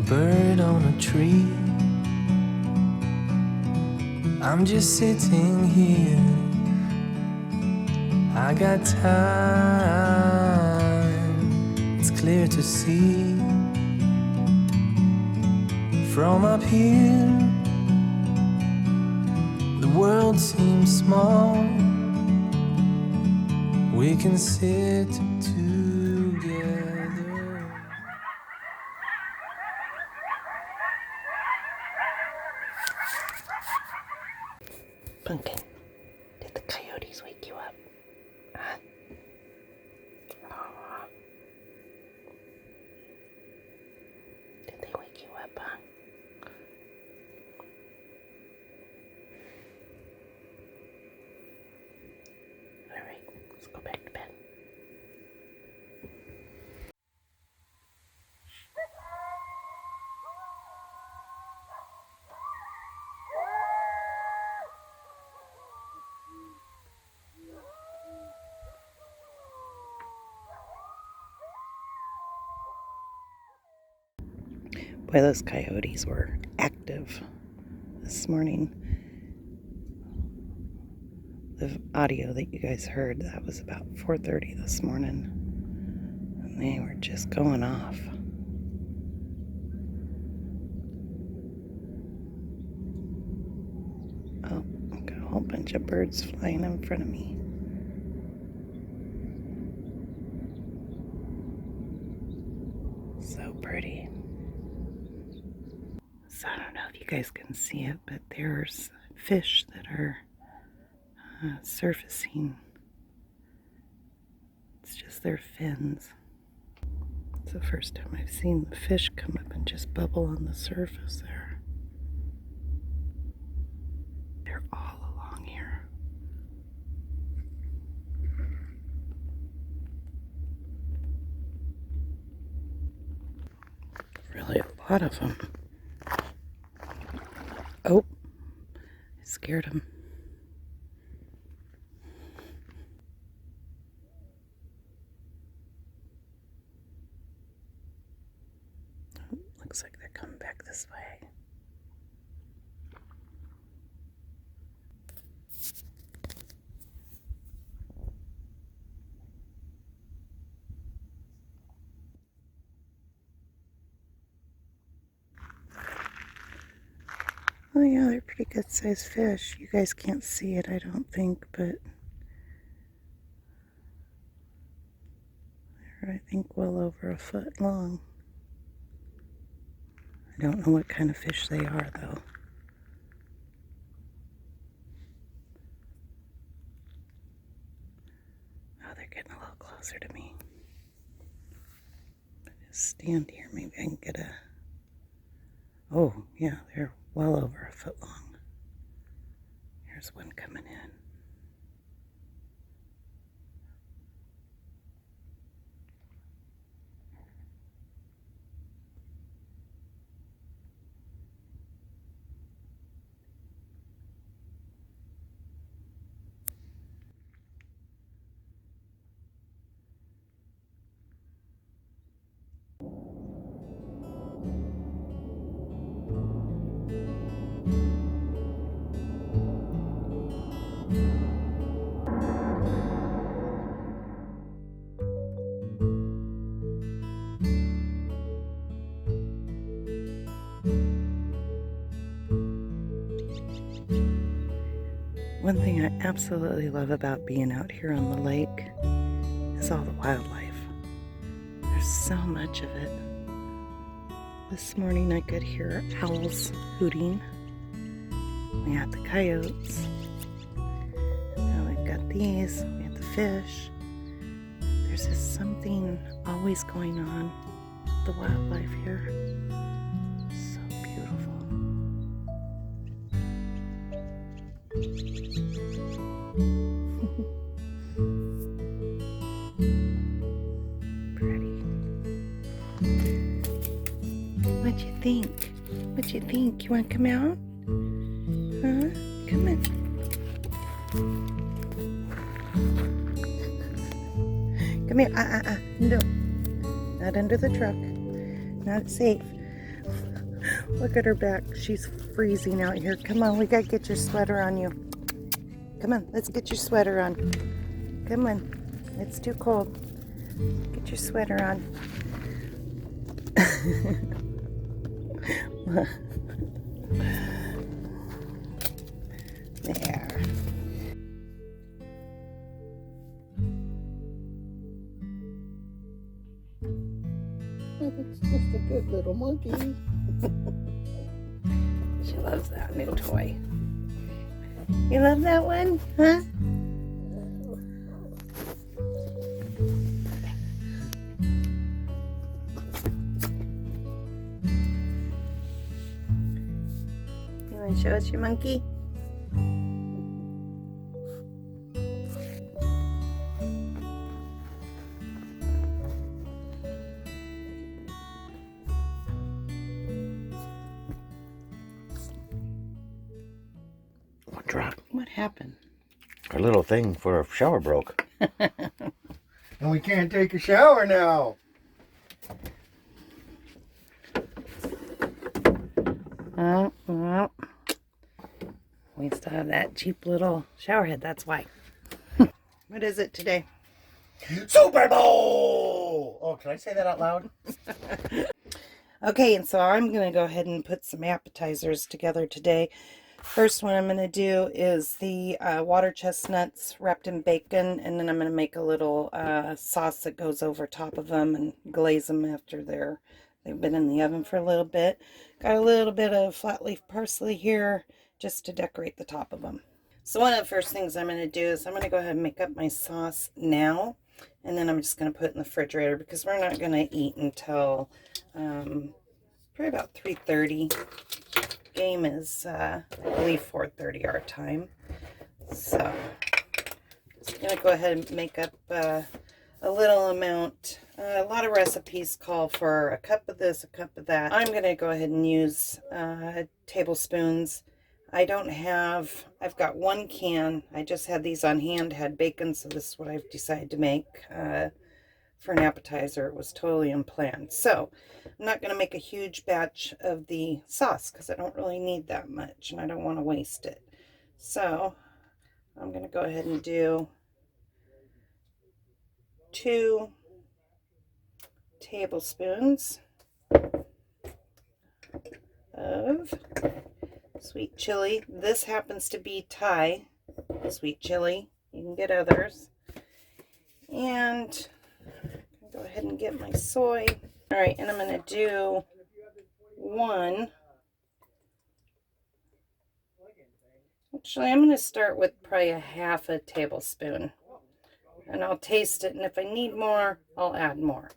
bird on a tree. I'm just sitting here. I got time, it's clear to see. From up here, the world seems small. We can sit together. Pumpkin, did the coyotes wake you up? Huh? Aw. Did they wake you up, huh? Alright, let's go back to bed. Boy, those coyotes were active this morning. The audio that you guys heard, that was about 4:30 this morning. And they were just going off. Oh, I've got a whole bunch of birds flying in front of me. So pretty. So I don't know if you guys can see it, but there's fish that are surfacing. It's just their fins. It's the first time I've seen the fish come up and just bubble on the surface there. They're all along here. Really a lot of them. Oh, I scared him. Oh, looks like they're coming back this way. Oh yeah, they're pretty good sized fish. You guys can't see it, I don't think, but they're, I think, well over a foot long. I don't know what kind of fish they are, though. Oh, they're getting a little closer to me. Just stand here, maybe I can get a... Oh, yeah, they're well over a foot long. Here's one coming in. One thing I absolutely love about being out here on the lake is all the wildlife. There's so much of it. This morning I could hear owls hooting. We had the coyotes. Now we've got these. We have the fish. There's just something always going on with the wildlife here. So beautiful. Pretty. What'd you think? What'd you think? You want to come out? Huh? Come on. Come here. No. Not under the truck. Not safe. Look at her back. She's freezing out here. Come on, we gotta get your sweater on you. Come on, let's get your sweater on. Come on, it's too cold. Get your sweater on. There. It's just a good little monkey. She loves that new toy. You love that one, huh? You want to show us your monkey? What dropped? What happened? Our little thing for our shower broke. And we can't take a shower now. Well, we still have that cheap little shower head, that's why. What is it today? Super Bowl! Oh, can I say that out loud? Okay, and so I'm going to go ahead and put some appetizers together today. First one I'm going to do is the water chestnuts wrapped in bacon, and then I'm going to make a little sauce that goes over top of them and glaze them after they've been in the oven for a little bit. Got a little bit of flat leaf parsley here just to decorate the top of them. So one of the first things I'm going to do is I'm going to go ahead and make up my sauce now, and then I'm just going to put it in the refrigerator because we're not going to eat until probably about 3:30. Game is I believe 4:30 our time. So just gonna go ahead and make up a little amount. A lot of recipes call for a cup of this, a cup of that. I'm gonna go ahead and use tablespoons. I've got 1 can. I just had these on hand, had bacon, so this is what I've decided to make for an appetizer. It was totally unplanned. So I'm not going to make a huge batch of the sauce because I don't really need that much and I don't want to waste it. So I'm going to go ahead and do 2 tablespoons of sweet chili. This happens to be Thai sweet chili. You can get others. And go ahead and get my soy. All right, and I'm going to do 1. Actually, I'm going to start with probably a half a tablespoon. And I'll taste it, and if I need more, I'll add more.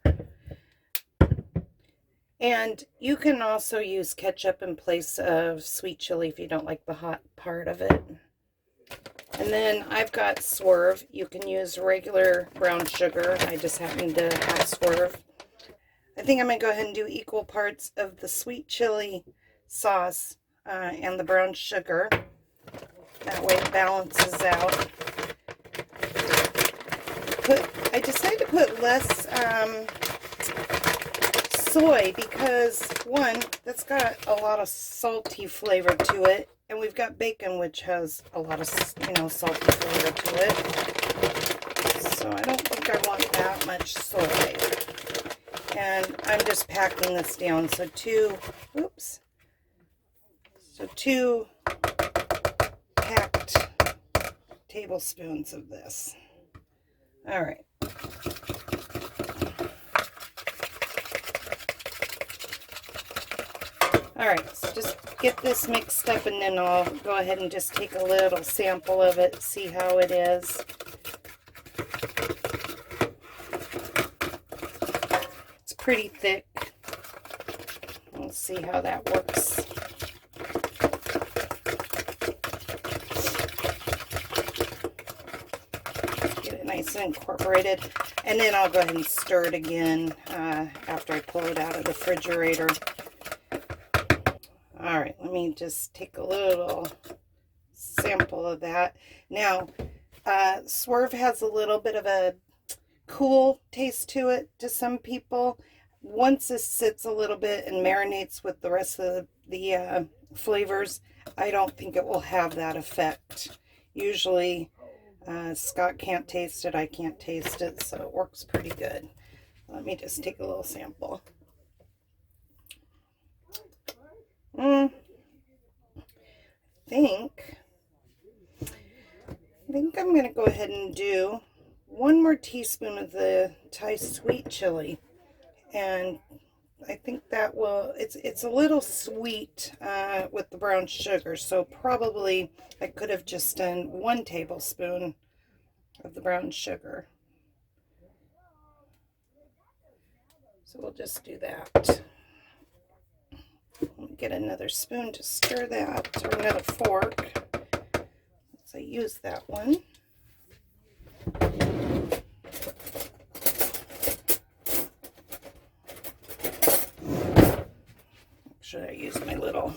And you can also use ketchup in place of sweet chili if you don't like the hot part of it. And then I've got Swerve. You can use regular brown sugar. I just happen to have Swerve. I think I'm going to go ahead and do equal parts of the sweet chili sauce and the brown sugar. That way it balances out. I decided to put less soy because, one, that's got a lot of salty flavor to it. And we've got bacon, which has a lot of, salty flavor to it. So I don't think I want that much soy. And I'm just packing this down. So 2 packed tablespoons of this. All right. All right, so just get this mixed up and then I'll go ahead and just take a little sample of it, see how it is. It's pretty thick. We'll see how that works. Get it nice and incorporated. And then I'll go ahead and stir it again after I pull it out of the refrigerator. All right, let me just take a little sample of that. Now, Swerve has a little bit of a cool taste to it to some people. once this sits a little bit and marinates with the rest of the flavors, I don't think it will have that effect. Usually Scott can't taste it, I can't taste it, so it works pretty good. Let me just take a little sample. I think I'm going to go ahead and do 1 more teaspoon of the Thai sweet chili, and I think that will, it's a little sweet with the brown sugar, so probably I could have just done 1 tablespoon of the brown sugar. So we'll just do that. Get another spoon to stir that, or another fork. So I use that one. Should I use my little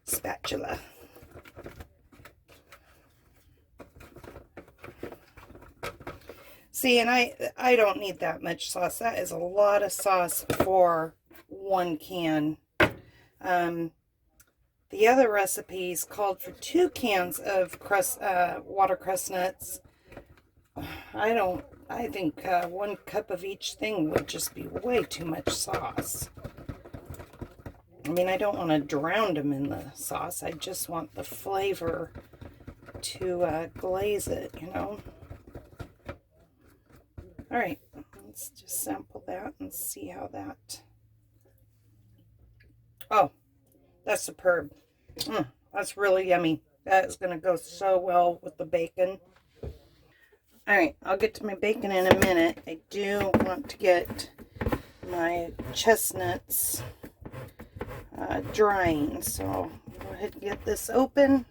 spatula? See, and I don't need that much sauce. That is a lot of sauce for 1 can. The other recipes called for 2 cans of watercress nuts. I think 1 cup of each thing would just be way too much sauce. I mean, I don't want to drown them in the sauce. I just want the flavor to glaze it, you know. All right, let's just sample that and see how that. Oh, that's superb. That's really yummy. That is going to go so well with the bacon. All right, I'll get to my bacon in a minute. I do want to get my chestnuts drying, so I'll go ahead and get this open.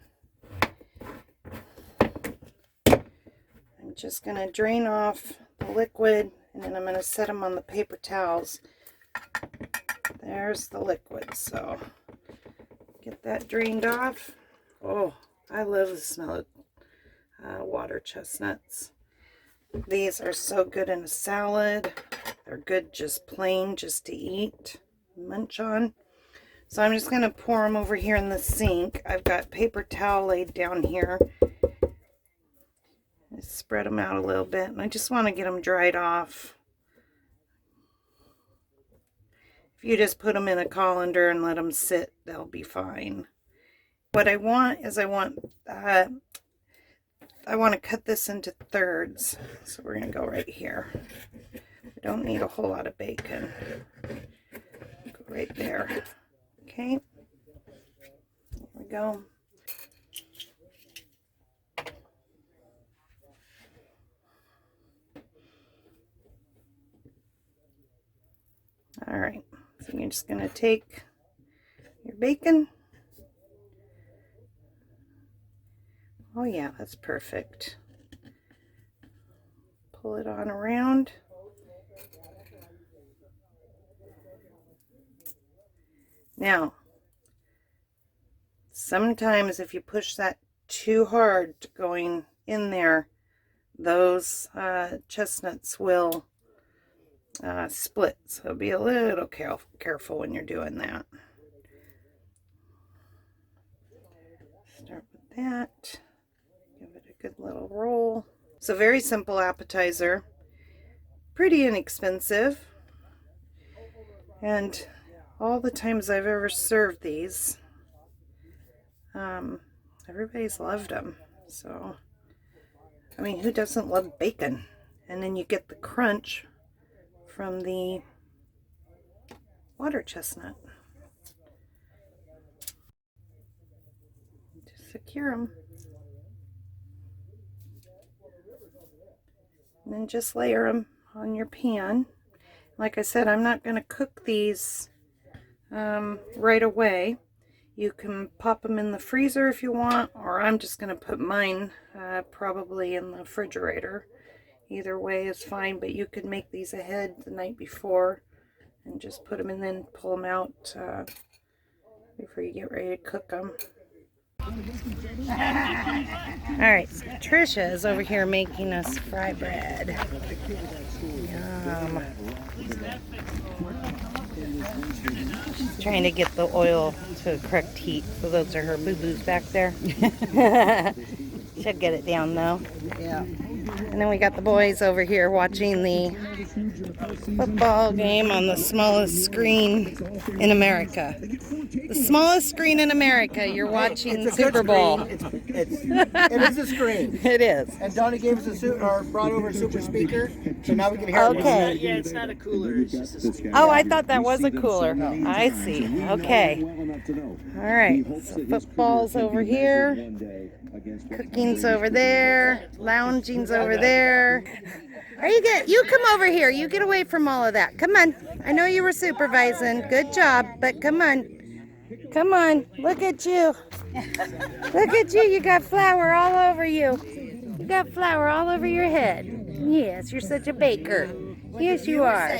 I'm just going to drain off the liquid, and then I'm going to set them on the paper towels. There's the liquid, so get that drained off. Oh, I love the smell of water chestnuts. These are so good in a salad. They're good just plain, just to eat, munch on. So I'm just going to pour them over here in the sink. I've got paper towel laid down here. I spread them out a little bit, and I just want to get them dried off. If you just put them in a colander and let them sit, they'll be fine. What I want is I want to cut this into thirds. So we're going to go right here. We don't need a whole lot of bacon. Go right there. Okay. There we go. All right. So you're just going to take your bacon. Oh yeah, that's perfect. Pull it on around. Now, sometimes if you push that too hard going in there, those chestnuts will split. So be a little careful when you're doing that. Start with that. Give it a good little roll. It's a very simple appetizer. Pretty inexpensive. And all the times I've ever served these, everybody's loved them. So, I mean, who doesn't love bacon? And then you get the crunch from the water chestnut. Just secure them. And then just layer them on your pan. Like I said, I'm not going to cook these right away. You can pop them in the freezer if you want, or I'm just going to put mine probably in the refrigerator. Either way is fine, but you could make these ahead the night before and just put them in, then pull them out before you get ready to cook them. Alright, so Trisha is over here making us fry bread. Yum. Trying to get the oil to the correct heat. So those are her boo-boos back there. She'll get it down though. Yeah. And then we got the boys over here watching the football game on the smallest screen in America. The smallest screen in America. You're watching It's a Super good Bowl. screen. It is a screen. It is. And Donnie gave us brought over a super speaker, so now we can hear it. Okay. Yeah, it's not a cooler, it's just a speaker. Oh, I thought that was a cooler. I see. Okay. All right. So football's over here. Cooking's over there. Lounging's over there. Are you good? You come over here. You get away from all of that. Come on. I know you were supervising. Good job. But come on. Come on. Look at you. Look at you. You got flour all over you. You got flour all over your head. Yes, you're such a baker. Yes, you are.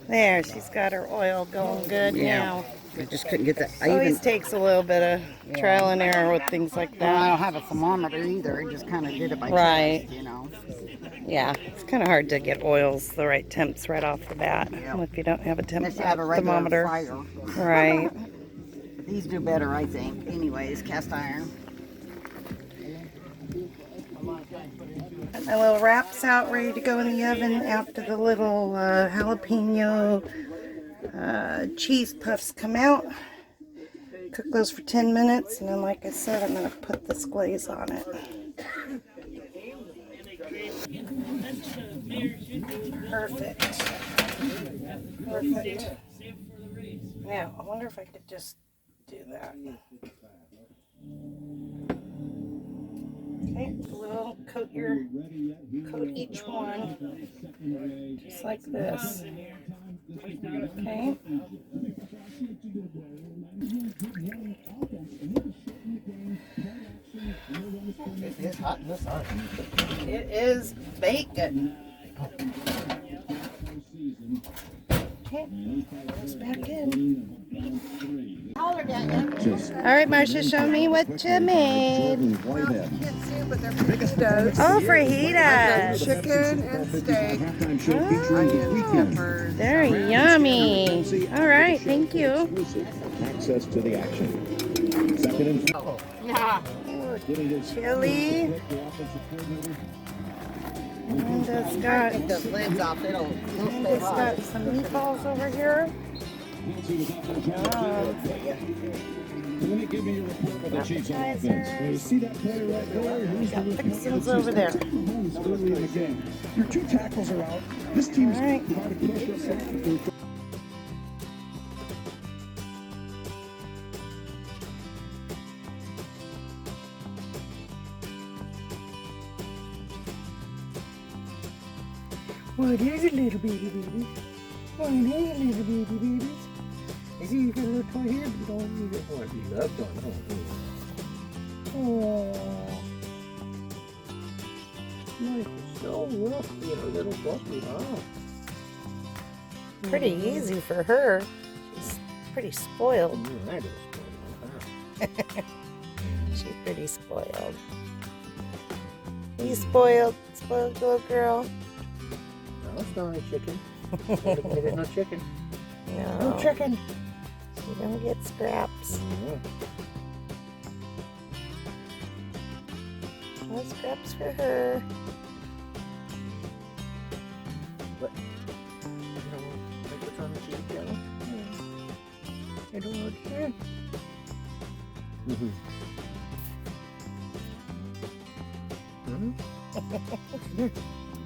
There, she's got her oil going good now. I just couldn't get that. Always takes a little bit of trial and error with things like Well, I that. don't have a thermometer either. I just kind of did it by Right. taste, you know. Yeah, it's kind of hard to get oils the right temps right off the bat if you don't have a Unless you have a regular thermometer. fryer. Right. These do better, I think. Anyways, cast iron. My little wraps out ready to go in the oven after the little jalapeno cheese puffs come out. Cook those for 10 minutes, and then like I said, I'm going to put this glaze on it. Perfect. Perfect. Now, I wonder if I could just do that. Okay, a little coat each one, just like this. Okay. It is hot in this oven. It is bacon. Okay, goes back in. All right, Marcia, show me what you made. Oh, fajitas. Chicken and steak, onions, peppers. They're yummy. All right, thank you. Access to the action. Second and Chili. And it's got, Take the lids off. It'll stay it's hot. got some meatballs over here. give me your report for the Chiefs on offense. Appetizers. See that play right there? Here's Got the rookie. fixins over there. Cummins early in the game. Your two tackles are out. This team's All right. hard to push us off. What is it, little baby baby? What is it, little baby babies? I see you got a little toy here, but you don't need it. Oh, you love one, oh. Life is so rough being a little puppy, huh? Pretty easy for her. She's pretty spoiled. That is spoiled, She's pretty spoiled. You spoiled little girl. huh? No, it's not a chicken. It is no chicken. No, No chicken. she don't get scraps. No scraps for her. What's on the cheese, Jello? I don't know what to say.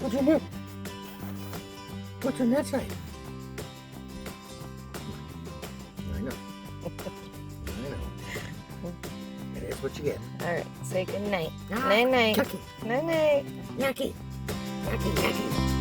What's in there? What's on that side? I know. I know. It is what you get. All right, say good night. Ah, Night night. Chucky. Night night. Yucky. Yucky, yucky.